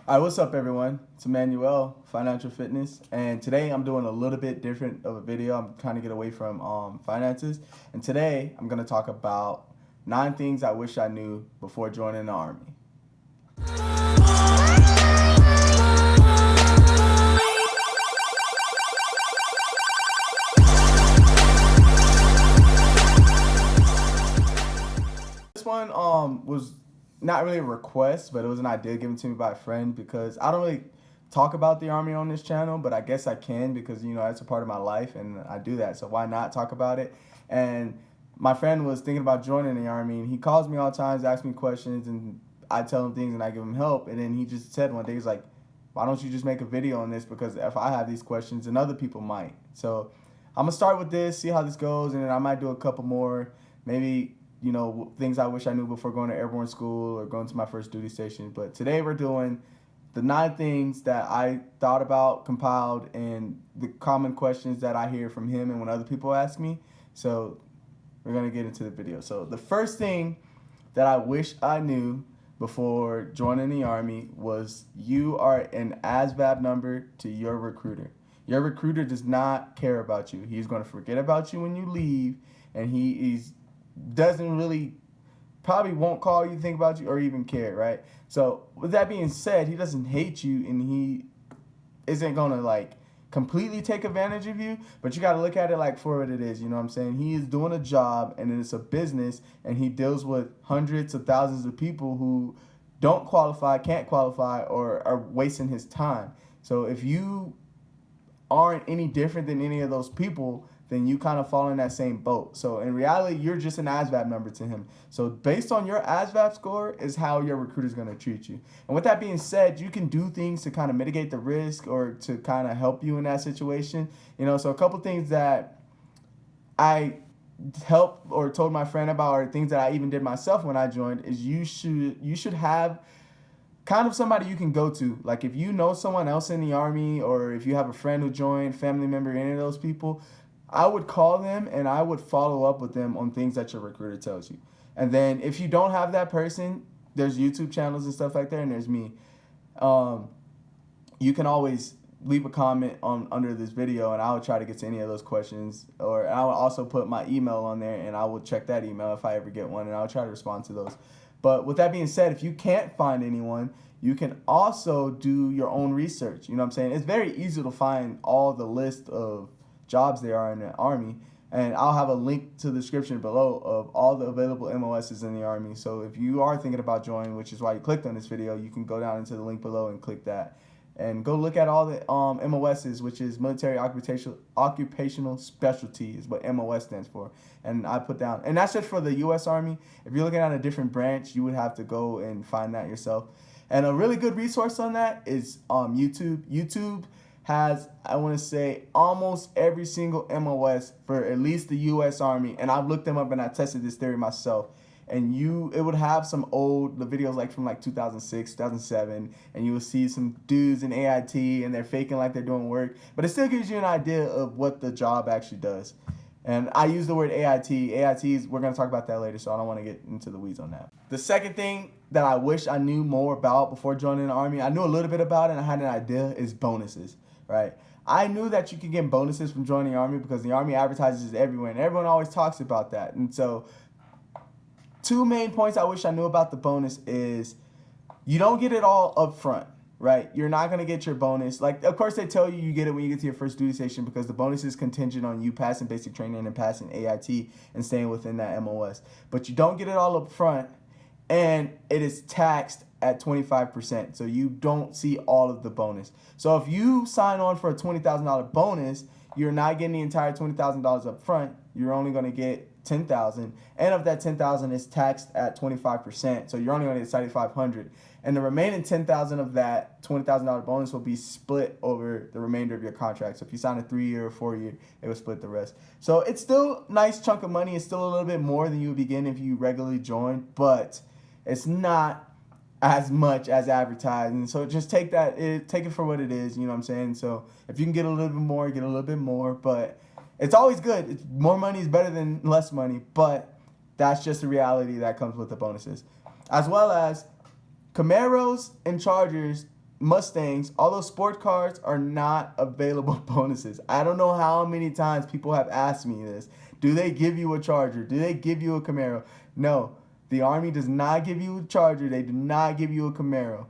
All right, what's up, everyone? It's Emmanuel, Financial Fitness, and today I'm doing a little bit different of a video. I'm trying to get away from finances, and today I'm going to talk about 9 things I wish I knew before joining the Army. This one was not really a request, but it was an idea given to me by a friend because I don't really talk about the Army on this channel, but I guess I can because, that's a part of my life and I do that. So why not talk about it? And my friend was thinking about joining the Army and he calls me all the time, asks me questions, and I tell him things and I give him help. And then he just said one day, he's like, why don't you just make a video on this? Because if I have these questions, then other people might. So I'm going to start with this, see how this goes, and then I might do a couple more, maybe things I wish I knew before going to airborne school or going to my first duty station. But today we're doing the 9 things that I thought about, compiled, and the common questions that I hear from him and when other people ask me. So we're going to get into the video. So the first thing that I wish I knew before joining the Army was you are an ASVAB number to your recruiter. Your recruiter does not care about you. He's going to forget about you when you leave, and he's doesn't really, probably won't call you, think about you, or even care, right? So with that being said, he doesn't hate you and he isn't gonna completely take advantage of you, but you gotta look at it like for what it is, you know what I'm saying? He is doing a job and it's a business and he deals with hundreds of thousands of people who don't qualify, can't qualify, or are wasting his time. So if you aren't any different than any of those people, then you kind of fall in that same boat. So in reality, you're just an ASVAB number to him. So based on your ASVAB score is how your recruiter is going to treat you. And with that being said, you can do things to kind of mitigate the risk or to kind of help you in that situation. So a couple things that I helped or told my friend about, or things that I even did myself when I joined, is you should have kind of somebody you can go to. Like if you know someone else in the Army, or if you have a friend who joined, family member, any of those people, I would call them and I would follow up with them on things that your recruiter tells you. And then if you don't have that person, there's YouTube channels and stuff like that, and there's me. You can always leave a comment under this video and I will try to get to any of those questions. Or I will also put my email on there and I will check that email if I ever get one, and I'll try to respond to those. But with that being said, if you can't find anyone, you can also do your own research. You know what I'm saying? It's very easy to find all the list of jobs there are in the Army, and I'll have a link to the description below of all the available MOSs in the Army. So if you are thinking about joining, which is why you clicked on this video, you can go down into the link below and click that and go look at all the MOSs, which is military occupational specialty is what MOS stands for. And I put down, and that's just for the U.S. Army. If you're looking at a different branch, you would have to go and find that yourself. And a really good resource on that is YouTube. YouTube has, I want to say, almost every single MOS for at least the U.S. Army, and I've looked them up and I tested this theory myself. And it would have some the videos from 2006, 2007, and you will see some dudes in AIT and they're faking like they're doing work, but it still gives you an idea of what the job actually does. And I use the word AIT. AITs, we're going to talk about that later, so I don't want to get into the weeds on that. The second thing that I wish I knew more about before joining the Army, I knew a little bit about it and I had an idea, is bonuses. Right? I knew that you could get bonuses from joining the Army because the Army advertises everywhere and everyone always talks about that. And so 2 main points I wish I knew about the bonus is you don't get it all up front, right? You're not going to get your bonus. Of course, they tell you get it when you get to your first duty station because the bonus is contingent on you passing basic training and passing AIT and staying within that MOS. But you don't get it all up front, and it is taxed at 25%, so you don't see all of the bonus. So if you sign on for a $20,000 bonus, you're not getting the entire $20,000 up front. You're only going to get $10,000, and of that $10,000 is taxed at 25%, so you're only going to get $7,500. And the remaining $10,000 of that $20,000 bonus will be split over the remainder of your contract. So if you sign a 3-year or 4-year, it will split the rest. So it's still a nice chunk of money. It's still a little bit more than you would be getting if you regularly joined, but it's not as much as advertised. And so just take it for what it is, you know what I'm saying? So if you can get a little bit more, get a little bit more, but it's always good. More money is better than less money, but that's just the reality that comes with the bonuses. As well as Camaros and Chargers Mustangs, all those sport cars are not available bonuses. I don't know how many times people have asked me this. Do they give you a Charger? Do they give you a Camaro? No, the Army does not give you a Charger. They do not give you a Camaro.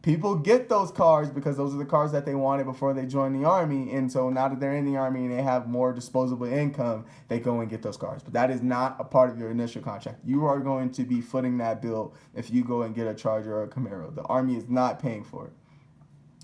People get those cars because those are the cars that they wanted before they joined the Army. And so now that they're in the Army and they have more disposable income, they go and get those cars. But that is not a part of your initial contract. You are going to be footing that bill if you go and get a Charger or a Camaro. The Army is not paying for it.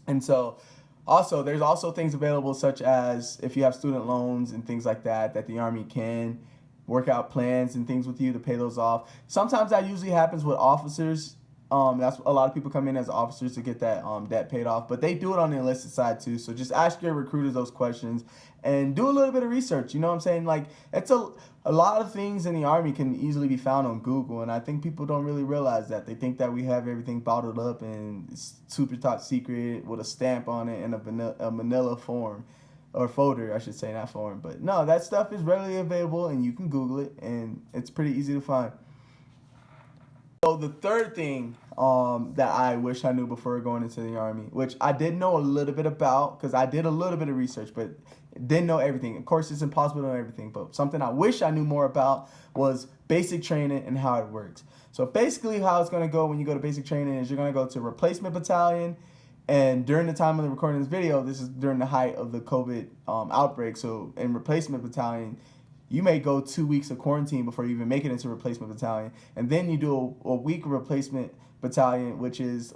And so also, there's also things available such as if you have student loans and things like that, that the Army can work out plans and things with you to pay those off. Sometimes that usually happens with officers. That's a lot of people come in as officers to get that debt paid off, but they do it on the enlisted side too. So just ask your recruiters those questions and do a little bit of research. You know what I'm saying? Like, it's a lot of things in the Army can easily be found on Google, and I think people don't really realize that. They think that we have everything bottled up and it's super top secret with a stamp on it in a manila form. Or folder, I should say, not form. But no, that stuff is readily available, and you can Google it, and it's pretty easy to find. So the third thing that I wish I knew before going into the Army, which I did know a little bit about because I did a little bit of research, but didn't know everything. Of course, it's impossible to know everything, but something I wish I knew more about was basic training and how it works. So basically how it's going to go when you go to basic training is you're going to go to replacement battalion, and during the time of the recording of this video, this is during the height of the COVID outbreak. So in replacement battalion, you may go 2 weeks of quarantine before you even make it into replacement battalion. And then you do a week of replacement battalion, which is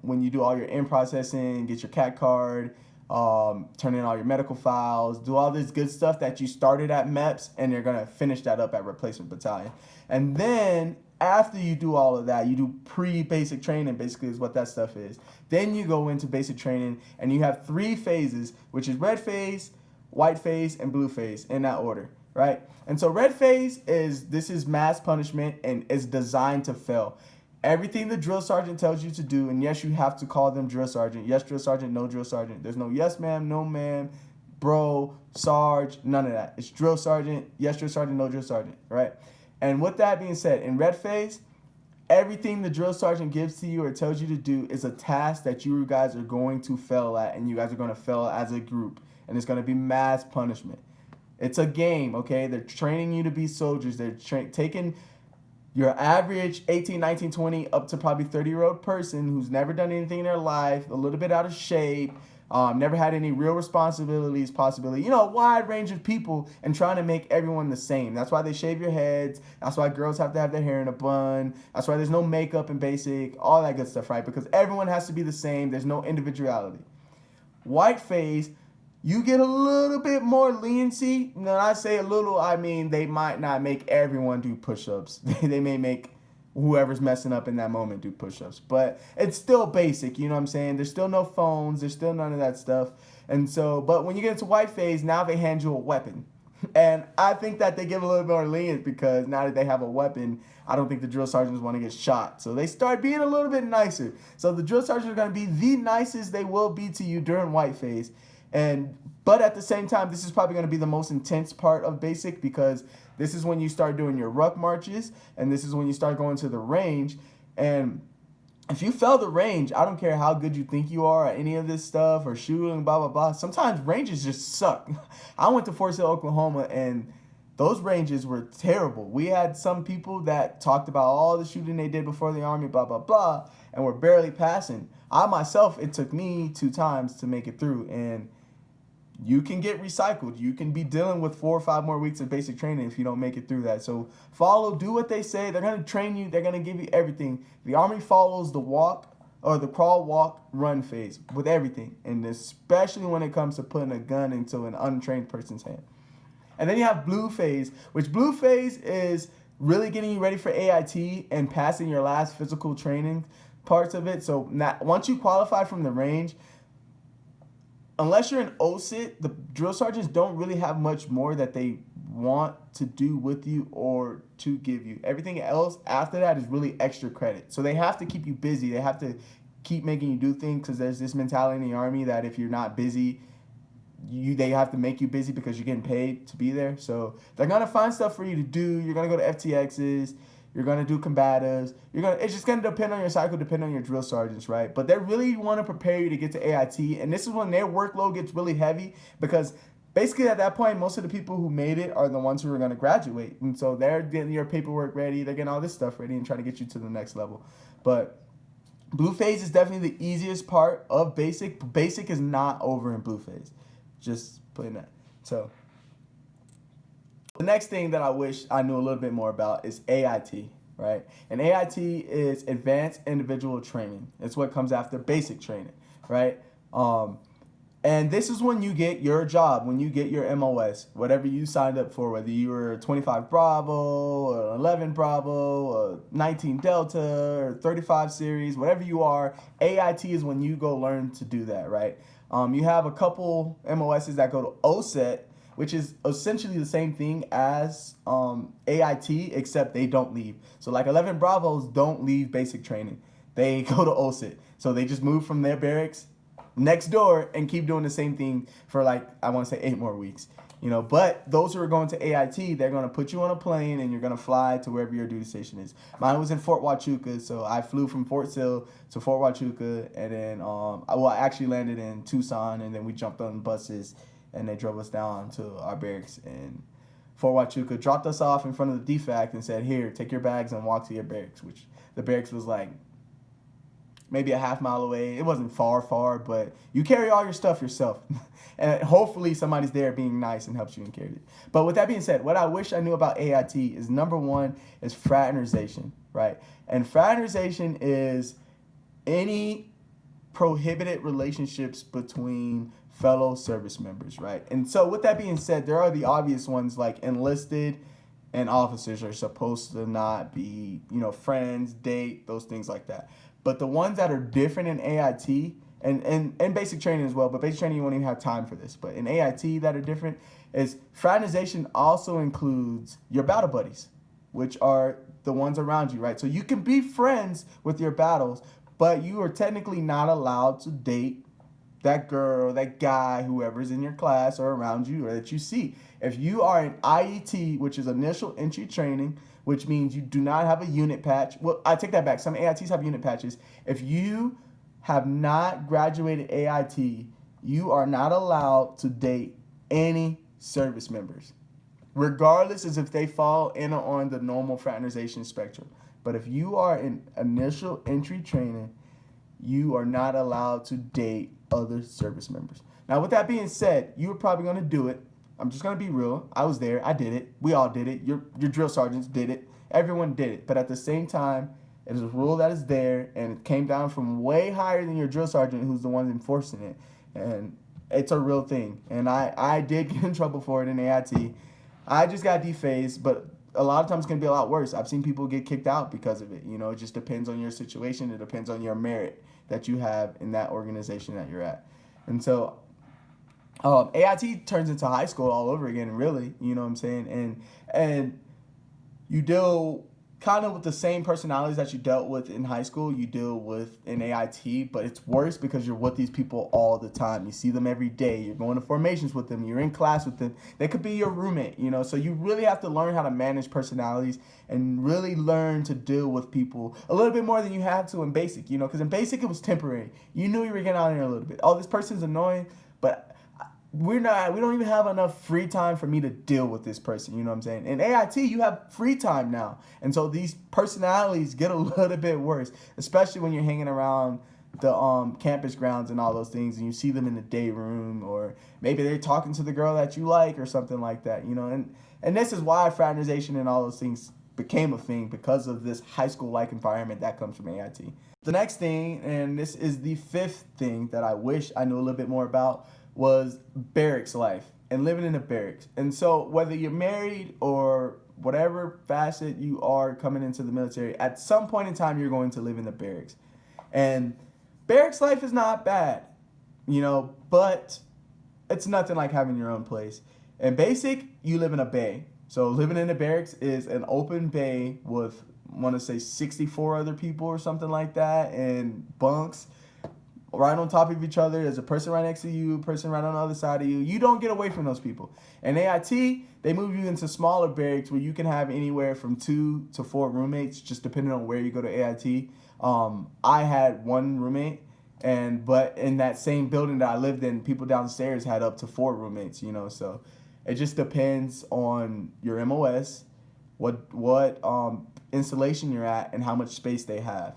when you do all your in-processing, get your CAT card, turn in all your medical files, do all this good stuff that you started at MEPS, and you're going to finish that up at replacement battalion. And then after you do all of that, you do pre-basic training, basically is what that stuff is. Then you go into basic training, and you have 3 phases, which is red phase, white phase, and blue phase, in that order. Right? And so red phase this is mass punishment and is designed to fail. Everything the drill sergeant tells you to do, and yes, you have to call them drill sergeant. Yes, drill sergeant, no drill sergeant. There's no yes, ma'am, no, ma'am, bro, sarge, none of that. It's drill sergeant, yes, drill sergeant, no drill sergeant, right? And with that being said, in red phase, everything the drill sergeant gives to you or tells you to do is a task that you guys are going to fail at, and you guys are going to fail as a group, and it's going to be mass punishment. It's a game, okay? They're training you to be soldiers. They're taking your average 18, 19, 20 up to probably 30-year-old person who's never done anything in their life, a little bit out of shape, never had any real responsibilities, possibility, a wide range of people, and trying to make everyone the same. That's why they shave your heads. That's why girls have to have their hair in a bun. That's why there's no makeup in basic, all that good stuff, right? Because everyone has to be the same. There's no individuality. White phase, you get a little bit more leniency. When I say a little, I mean they might not make everyone do push-ups. They may make whoever's messing up in that moment do push-ups. But it's still basic, you know what I'm saying? There's still no phones. There's still none of that stuff. And so, but when you get into white phase, now they hand you a weapon. And I think that they give a little bit more lenience because now that they have a weapon, I don't think the drill sergeants want to get shot. So they start being a little bit nicer. So the drill sergeants are going to be the nicest they will be to you during white phase. But at the same time, this is probably going to be the most intense part of basic because this is when you start doing your ruck marches, and this is when you start going to the range. And if you fail the range, I don't care how good you think you are at any of this stuff or shooting, blah, blah, blah. Sometimes ranges just suck. I went to Fort Sill, Oklahoma, and those ranges were terrible. We had some people that talked about all the shooting they did before the Army, blah, blah, blah, and were barely passing. I myself, it took me 2 times to make it through, and you can get recycled. You can be dealing with 4 or 5 more weeks of basic training if you don't make it through that. So do what they say. They're going to train you. They're going to give you everything. The Army follows the walk or the crawl, walk, run phase with everything. And especially when it comes to putting a gun into an untrained person's hand. And then you have blue phase, which blue phase is really getting you ready for AIT and passing your last physical training parts of it. So once you qualify from the range, unless you're an OSIT, the drill sergeants don't really have much more that they want to do with you or to give you. Everything else after that is really extra credit. So they have to keep you busy. They have to keep making you do things because there's this mentality in the Army that if you're not busy, they have to make you busy because you're getting paid to be there. So they're going to find stuff for you to do. You're going to go to FTXs. You're going to do combatives. It's just going to depend on your cycle, depend on your drill sergeants, right? But they really want to prepare you to get to AIT. And this is when their workload gets really heavy, because basically at that point, most of the people who made it are the ones who are going to graduate. And so they're getting your paperwork ready. They're getting all this stuff ready and trying to get you to the next level. But blue phase is definitely the easiest part of basic. Basic is not over in blue phase. Just putting that. So the next thing that I wish I knew a little bit more about is AIT, right? And AIT is Advanced Individual Training. It's what comes after basic training, right? And this is when you get your job, when you get your MOS, whatever you signed up for, whether you were 25 Bravo, or 11 Bravo, or 19 Delta, or 35 Series, whatever you are, AIT is when you go learn to do that, right? You have a couple MOSs that go to OSET, which is essentially the same thing as AIT, except they don't leave. So like 11 Bravos don't leave basic training. They go to OSET. So they just move from their barracks next door and keep doing the same thing for like, I want to say 8 more weeks. You know, but those who are going to AIT, they're going to put you on a plane and you're going to fly to wherever your duty station is. Mine was in Fort Huachuca, so I flew from Fort Sill to Fort Huachuca, and then I actually landed in Tucson, and then we jumped on buses and they drove us down to our barracks in Fort Huachuca, dropped us off in front of the DFAC and said, here, take your bags and walk to your barracks, which the barracks was like maybe a half mile away. It wasn't far, but you carry all your stuff yourself. And hopefully somebody's there being nice and helps you and carry it. But with that being said, what I wish I knew about AIT is, number one, is fraternization, right? And fraternization is any prohibited relationships between fellow service members, right? And so with that being said, there are the obvious ones, like enlisted and officers are supposed to not be, friends, date, those things like that. But the ones that are different in AIT and basic training as well, but basic training you won't even have time for this. But in AIT that are different is fraternization also includes your battle buddies, which are the ones around you, right? So you can be friends with your battles, but you are technically not allowed to date that girl, that guy, whoever's in your class or around you or that you see. If you are in IET, which is initial entry training, which means you do not have a unit patch. Well, I take that back. Some AITs have unit patches. If you have not graduated AIT, you are not allowed to date any service members, regardless as if they fall in or on the normal fraternization spectrum. But if you are in initial entry training, you are not allowed to date other service members. Now, with that being said, you were probably going to do it. I'm just going to be real. I was there. I did it. We all did it. Your drill sergeants did it. Everyone did it. But at the same time, it is a rule that is there, and it came down from way higher than your drill sergeant, who's the one enforcing it. And it's a real thing. And I did get in trouble for it in AIT. I just got dephased, but a lot of times it can be a lot worse. I've seen people get kicked out because of it. It just depends on your situation. It depends on your merit that you have in that organization that you're at. And so AIT turns into high school all over again, really. You know what I'm saying? And you deal kind of with the same personalities that you dealt with in high school, you deal with in AIT, but it's worse because you're with these people all the time. You see them every day. You're going to formations with them. You're in class with them. They could be your roommate, So you really have to learn how to manage personalities and really learn to deal with people a little bit more than you had to in basic, because in basic it was temporary. You knew you were getting out of there a little bit. Oh, this person's annoying, but we don't even have enough free time for me to deal with this person, you know what I'm saying? In AIT, you have free time now. And so these personalities get a little bit worse, especially when you're hanging around the campus grounds and all those things, and you see them in the day room, or maybe they're talking to the girl that you like or something like that, And this is why fraternization and all those things became a thing, because of this high school-like environment that comes from AIT. The next thing, and this is the fifth thing that I wish I knew a little bit more about, was barracks life and living in a barracks. And so whether you're married or whatever facet you are coming into the military, at some point in time you're going to live in the barracks. And barracks life is not bad, but it's nothing like having your own place. In basic, you live in a bay. So living in the barracks is an open bay with, I want to say 64 other people or something like that, and bunks. right on top of each other. There's a person right next to you, a person right on the other side of you. You don't get away from those people. And AIT, they move you into smaller barracks where you can have anywhere from 2 to 4 roommates, just depending on where you go to AIT. I had 1 roommate, but in that same building that I lived in, people downstairs had up to 4 roommates, so it just depends on your MOS, what installation you're at, and how much space they have.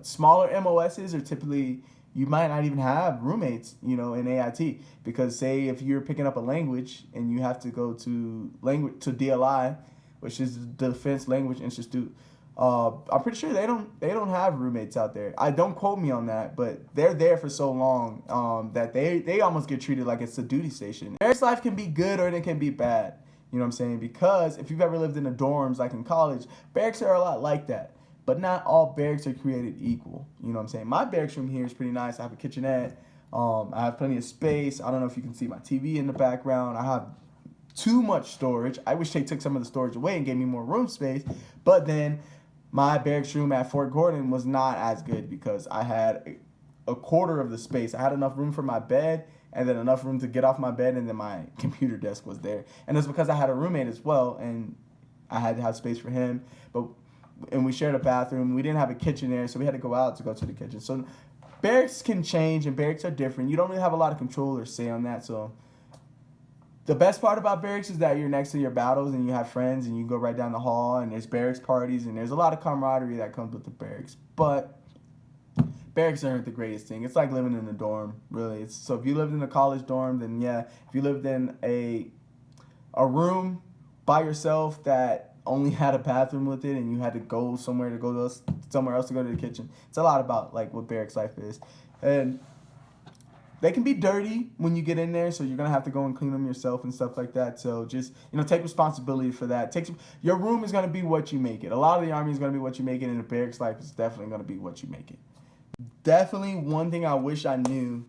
Smaller MOSs are typically, you might not even have roommates, in AIT, because say if you're picking up a language and you have to go to DLI, which is the Defense Language Institute. I'm pretty sure they don't have roommates out there. I don't quote me on that, but they're there for so long that they almost get treated like it's a duty station. Barracks life can be good or it can be bad. You know what I'm saying? Because if you've ever lived in the dorms like in college, barracks are a lot like that. But not all barracks are created equal. You know what I'm saying? My barracks room here is pretty nice. I have a kitchenette. I have plenty of space. I don't know if you can see my TV in the background. I have too much storage. I wish they took some of the storage away and gave me more room space. But then my barracks room at Fort Gordon was not as good because I had a quarter of the space. I had enough room for my bed and then enough room to get off my bed, and then my computer desk was there. And it's because I had a roommate as well, and I had to have space for him. And we shared a bathroom. We didn't have a kitchen there, so we had to go out to go to the kitchen. So barracks can change, and barracks are different. You don't really have a lot of control or say on that. So the best part about barracks is that you're next to your battles and you have friends and you go right down the hall and there's barracks parties and there's a lot of camaraderie that comes with the barracks. But barracks aren't the greatest thing. It's like living in a dorm, really. So if you lived in a college dorm, then yeah. If you lived in a room by yourself that only had a bathroom with it and you had to go somewhere else to go to the kitchen, it's a lot about like what barracks life is. And they can be dirty when you get in there, so you're gonna have to go and clean them yourself and stuff like that. So just take responsibility for that. Your room is gonna be what you make it. A lot of the Army is gonna be what you make it, and the barracks life is definitely gonna be what you make it. Definitely one thing I wish I knew,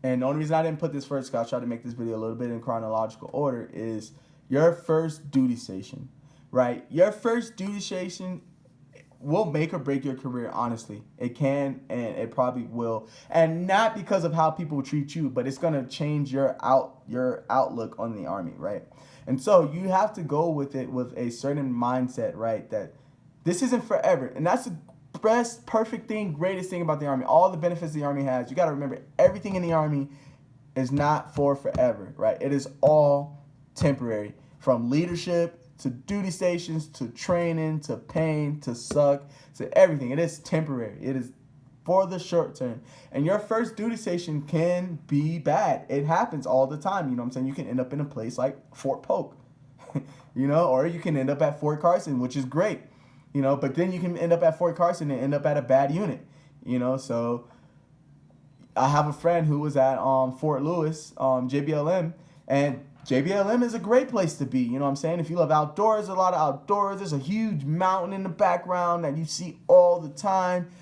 and the only reason I didn't put this first, because I tried to make this video a little bit in chronological order, is your first duty station, right? Your first duty station will make or break your career, honestly. It can, and it probably will. And not because of how people treat you, but it's going to change your outlook on the Army, right? And so you have to go with it with a certain mindset, right? That this isn't forever. And that's the best, perfect thing, greatest thing about the Army. All the benefits the Army has. You got to remember, everything in the Army is not for forever, right? It is all temporary. From leadership to duty stations, to training, to pain, to suck, to everything. It is temporary. It is for the short term. And your first duty station can be bad. It happens all the time. You know what I'm saying? You can end up in a place like Fort Polk, or you can end up at Fort Carson, which is great, but then you can end up at Fort Carson and end up at a bad unit, So I have a friend who was at Fort Lewis, JBLM, and JBLM is a great place to be, you know what I'm saying? If you love outdoors, a lot of outdoors. There's a huge mountain in the background that you see all the time.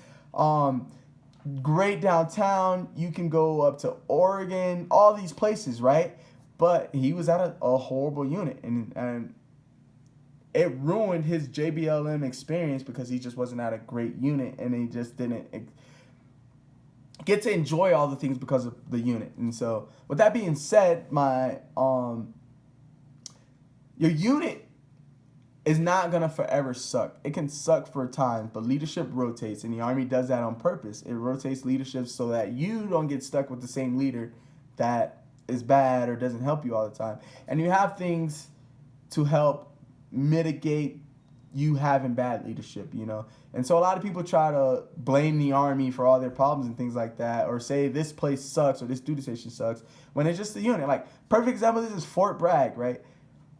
Great downtown. You can go up to Oregon, all these places, right? But he was at a horrible unit, and it ruined his JBLM experience because he just wasn't at a great unit, and he just didn't get to enjoy all the things because of the unit. And so with that being said, your unit is not gonna forever suck. It can suck for a time, but leadership rotates, and the Army does that on purpose. It rotates leadership so that you don't get stuck with the same leader that is bad or doesn't help you all the time. And you have things to help mitigate you having bad leadership, And so a lot of people try to blame the Army for all their problems and things like that, or say this place sucks or this duty station sucks, when it's just the unit. Like, perfect example of this is Fort Bragg, right?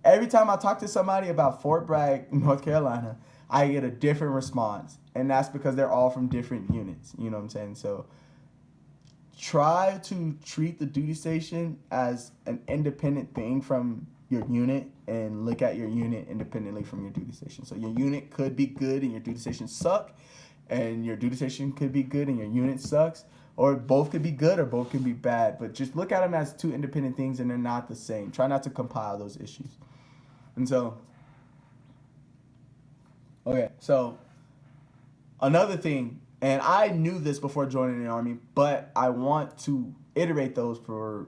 Every time I talk to somebody about Fort Bragg, North Carolina, I get a different response. And that's because they're all from different units, you know what I'm saying? So try to treat the duty station as an independent thing from your unit, and look at your unit independently from your duty station. So your unit could be good and your duty station suck, and your duty station could be good and your unit sucks, or both could be good or both can be bad. But just look at them as two independent things, and they're not the same. Try not to compile those issues. And so, okay, so another thing And I knew this before joining the Army, but I want to iterate those for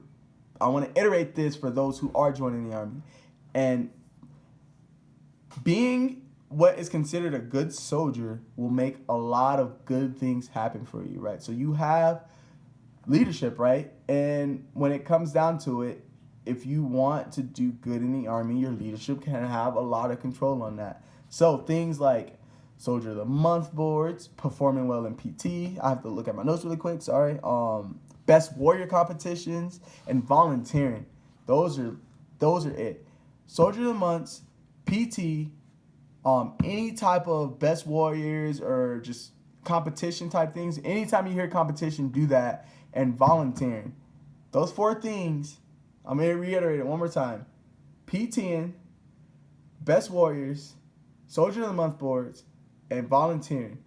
I want to iterate this for those who are joining the Army. And being what is considered a good soldier will make a lot of good things happen for you, right? So you have leadership, right? And when it comes down to it, if you want to do good in the Army, your leadership can have a lot of control on that. So things like Soldier of the Month boards, performing well in PT. I have to look at my notes really quick. Sorry. Best warrior competitions and volunteering. Those are it. Soldier of the Months, PT, any type of best warriors or just competition type things. Anytime you hear competition, do that. And volunteering. Those 4 things, I'm going to reiterate it one more time. PTing, best warriors, Soldier of the Month boards, and volunteering.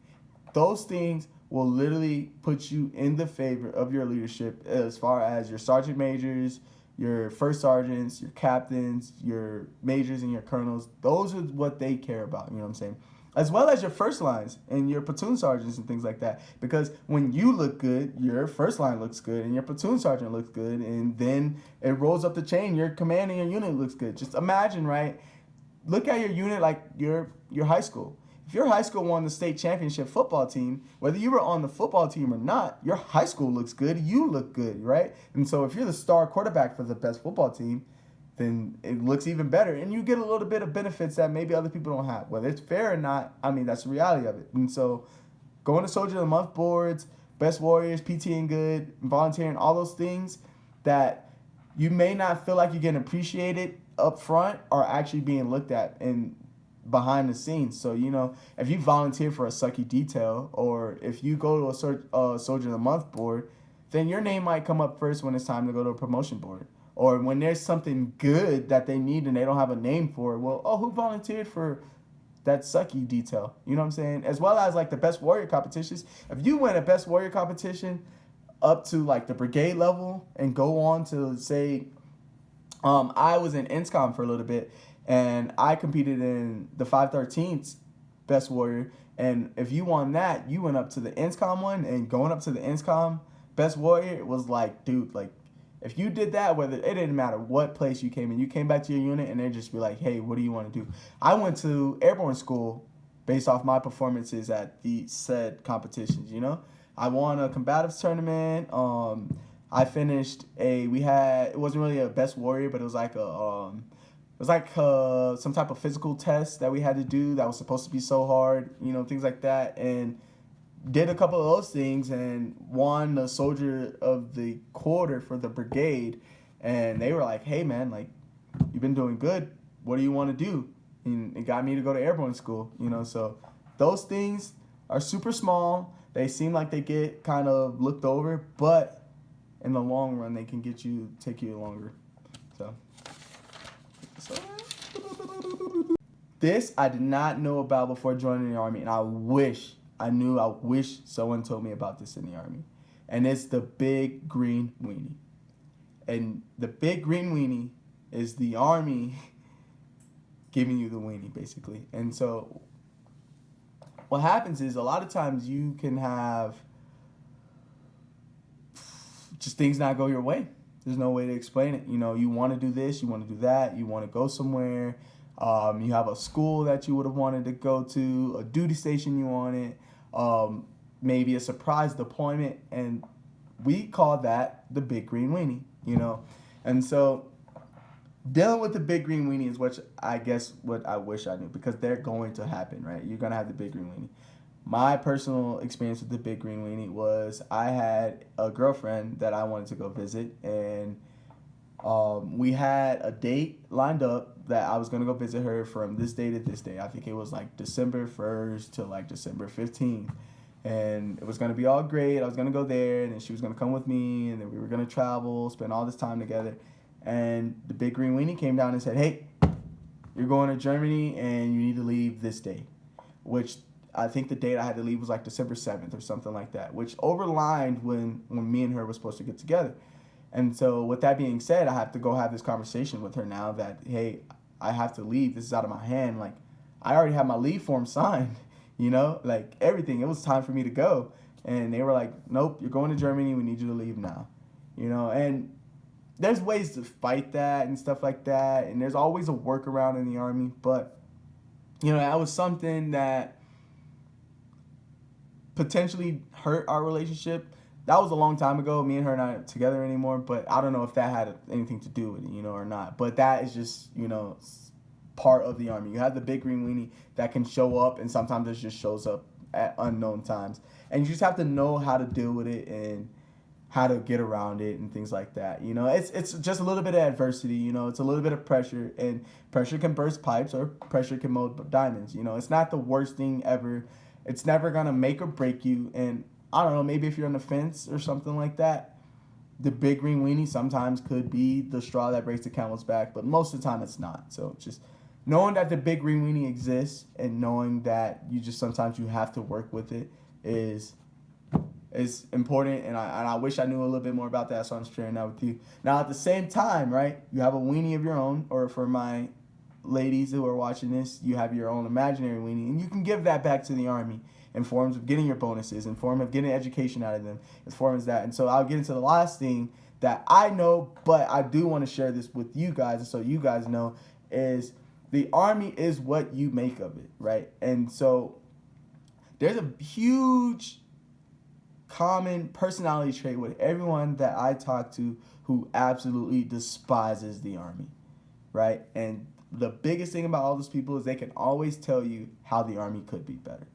Those things will literally put you in the favor of your leadership as far as your sergeant majors, your first sergeants, your captains, your majors, and your colonels. Those are what they care about, you know what I'm saying? As well as your first lines and your platoon sergeants and things like that. Because when you look good, your first line looks good and your platoon sergeant looks good, and then it rolls up the chain. Your commanding your unit looks good. Just imagine, right? Look at your unit like your high school. If your high school won the state championship football team, whether you were on the football team or not, your high school looks good. You look good, right? And so if you're the star quarterback for the best football team, then it looks even better. And you get a little bit of benefits that maybe other people don't have. Whether it's fair or not, I mean, that's the reality of it. And so going to Soldier of the Month boards, Best Warriors, PTing good, volunteering, all those things that you may not feel like you're getting appreciated up front are actually being looked at and behind the scenes. So, you know, if you volunteer for a sucky detail or if you go to a Soldier of the Month board, then your name might come up first when it's time to go to a promotion board. Or when there's something good that they need and they don't have a name for it, well, who volunteered for that sucky detail? You know what I'm saying? As well as like the Best Warrior competitions. If you win a Best Warrior competition up to like the brigade level and go on to say, I was in INSCOM for a little bit and I competed in the 513th Best Warrior. And if you won that, you went up to the INSCOM one, and going up to the INSCOM Best Warrior, it was like, dude, like, if you did that, whether it didn't matter what place you came in, you came back to your unit and they'd just be like, hey, what do you want to do? I went to airborne school based off my performances at the said competitions, you know? I won a combatives tournament. I finished it wasn't really a best warrior, but it was like some type of physical test that we had to do that was supposed to be so hard, you know, things like that. And did a couple of those things and won the Soldier of the Quarter for the brigade. And they were like, hey, man, like, you've been doing good. What do you want to do? And it got me to go to airborne school, you know. So those things are super small. They seem like they get kind of looked over, but in the long run, they can take you longer. So this I did not know about before joining the Army, and I wish someone told me about this in the Army. And it's the Big Green Weenie. And the Big Green Weenie is the Army giving you the weenie, basically. And so what happens is a lot of times you can have just things not go your way. There's no way to explain it. You know, you want to do this, you want to do that, you want to go somewhere. You have a school that you would have wanted to go to, a duty station you wanted, maybe a surprise deployment, and we call that the Big Green Weenie, you know. And so dealing with the Big Green Weenie is what I wish I knew, because they're going to happen, right? You're going to have the Big Green Weenie. My personal experience with the Big Green Weenie was I had a girlfriend that I wanted to go visit, and we had a date lined up that I was going to go visit her from this day to this day. I think it was like December 1st to like December 15th. And it was going to be all great. I was going to go there, and then she was going to come with me, and then we were going to travel, spend all this time together. And the Big Green Weenie came down and said, hey, you're going to Germany, and you need to leave this day. Which I think the date I had to leave was like December 7th or something like that, which overlined when me and her were supposed to get together. And so with that being said, I have to go have this conversation with her now that, hey, I have to leave. This is out of my hand. Like, I already have my leave form signed. you know, like everything. It was time for me to go. And they were like, nope, you're going to Germany. We need you to leave now, you know. And there's ways to fight that and stuff like that. And there's always a workaround in the Army. But, you know, that was something that potentially hurt our relationship. That was a long time ago. Me and her are not together anymore, but I don't know if that had anything to do with it, you know, or not. But that is just, you know, part of the Army. You have the Big Green Weenie that can show up, and sometimes it just shows up at unknown times. And you just have to know how to deal with it and how to get around it and things like that. You know, it's just a little bit of adversity, you know, it's a little bit of pressure, and pressure can burst pipes or pressure can mold diamonds. You know, it's not the worst thing ever. It's never going to make or break you. And I don't know, maybe if you're on the fence or something like that, the Big Green Weenie sometimes could be the straw that breaks the camel's back, but most of the time it's not. So just knowing that the Big Green Weenie exists and knowing that you just sometimes you have to work with it is important. And I wish I knew a little bit more about that, so I'm sharing that with you. Now, at the same time, right, you have a weenie of your own, or for my ladies who are watching this, you have your own imaginary weenie, and you can give that back to the Army in forms of getting your bonuses, in form of getting education out of them, in forms of that. And so I'll get into the last thing that I know, but I do want to share this with you guys, and so you guys know, is the Army is what you make of it, right? And so there's a huge common personality trait with everyone that I talk to who absolutely despises the Army, right? And the biggest thing about all those people is they can always tell you how the Army could be better.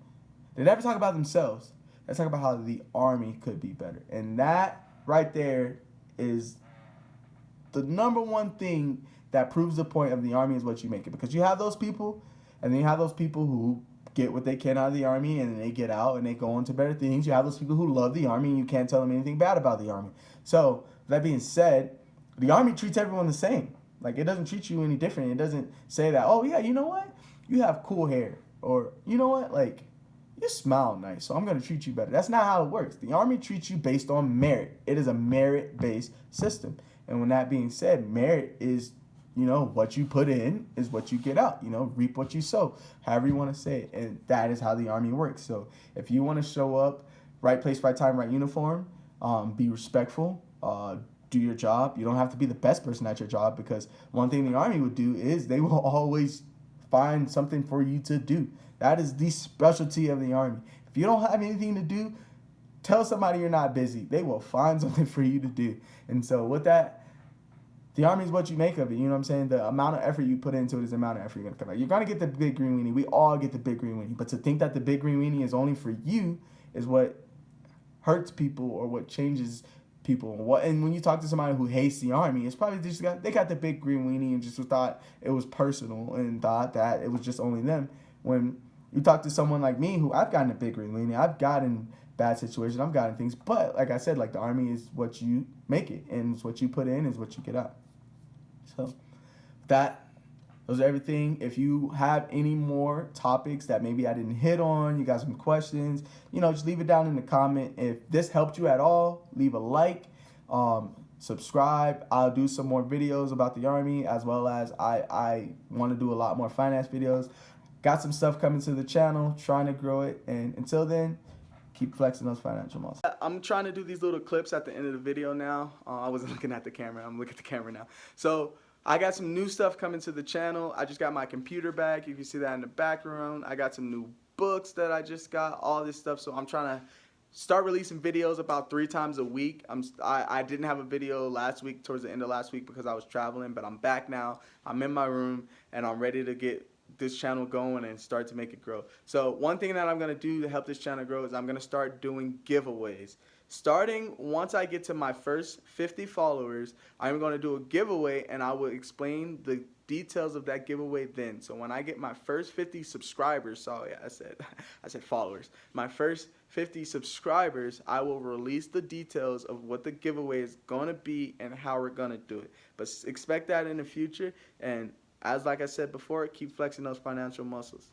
They never talk about themselves. They talk about how the Army could be better. And that right there is the number one thing that proves the point of the Army is what you make it. Because you have those people, and then you have those people who get what they can out of the Army, and then they get out and they go into better things. You have those people who love the Army, and you can't tell them anything bad about the Army. So, that being said, the Army treats everyone the same. Like, it doesn't treat you any different. It doesn't say that, oh, yeah, you know what? You have cool hair. Or, you know what? Like, you smile nice, so I'm going to treat you better. That's not how it works. The Army treats you based on merit. It is a merit-based system. And when that being said, merit is, you know, what you put in is what you get out. You know, reap what you sow, however you want to say it. And that is how the Army works. So if you want to show up, right place, right time, right uniform, be respectful, do your job. You don't have to be the best person at your job, because one thing the Army would do is they will always find something for you to do. That is the specialty of the Army. If you don't have anything to do, tell somebody you're not busy. They will find something for you to do. And so with that, the Army is what you make of it. You know what I'm saying? The amount of effort you put into it is the amount of effort you're going to come out. You're going to get the Big Green Weenie. We all get the Big Green Weenie. But to think that the Big Green Weenie is only for you is what hurts people, or what changes people. And when you talk to somebody who hates the Army, it's probably just they got the Big Green Weenie and just thought it was personal and thought that it was just only them. When you talk to someone like me, who I've gotten a Big Green Weenie, I've gotten bad situations, I've gotten things, but like I said, like the Army is what you make it, and it's what you put in is what you get out. So those are everything. If you have any more topics that maybe I didn't hit on, you got some questions, you know, just leave it down in the comment. If this helped you at all, leave a like, subscribe. I'll do some more videos about the Army, as well as I want to do a lot more finance videos. Got some stuff coming to the channel, trying to grow it. And until then, keep flexing those financial muscles. I'm trying to do these little clips at the end of the video now. I wasn't looking at the camera. I'm looking at the camera now. So I got some new stuff coming to the channel. I just got my computer back. You can see that in the background. I got some new books that I just got, all this stuff. So I'm trying to start releasing videos about 3 times a week. I didn't have a video last week, towards the end of last week, because I was traveling, but I'm back now. I'm in my room, and I'm ready to get this channel going and start to make it grow. So one thing that I'm going to do to help this channel grow is I'm going to start doing giveaways. Starting once I get to my first 50 followers, I'm going to do a giveaway, and I will explain the details of that giveaway then. So when I get my first 50 subscribers, sorry, I said followers, my first 50 subscribers, I will release the details of what the giveaway is going to be and how we're going to do it. But expect that in the future, and like I said before, keep flexing those financial muscles.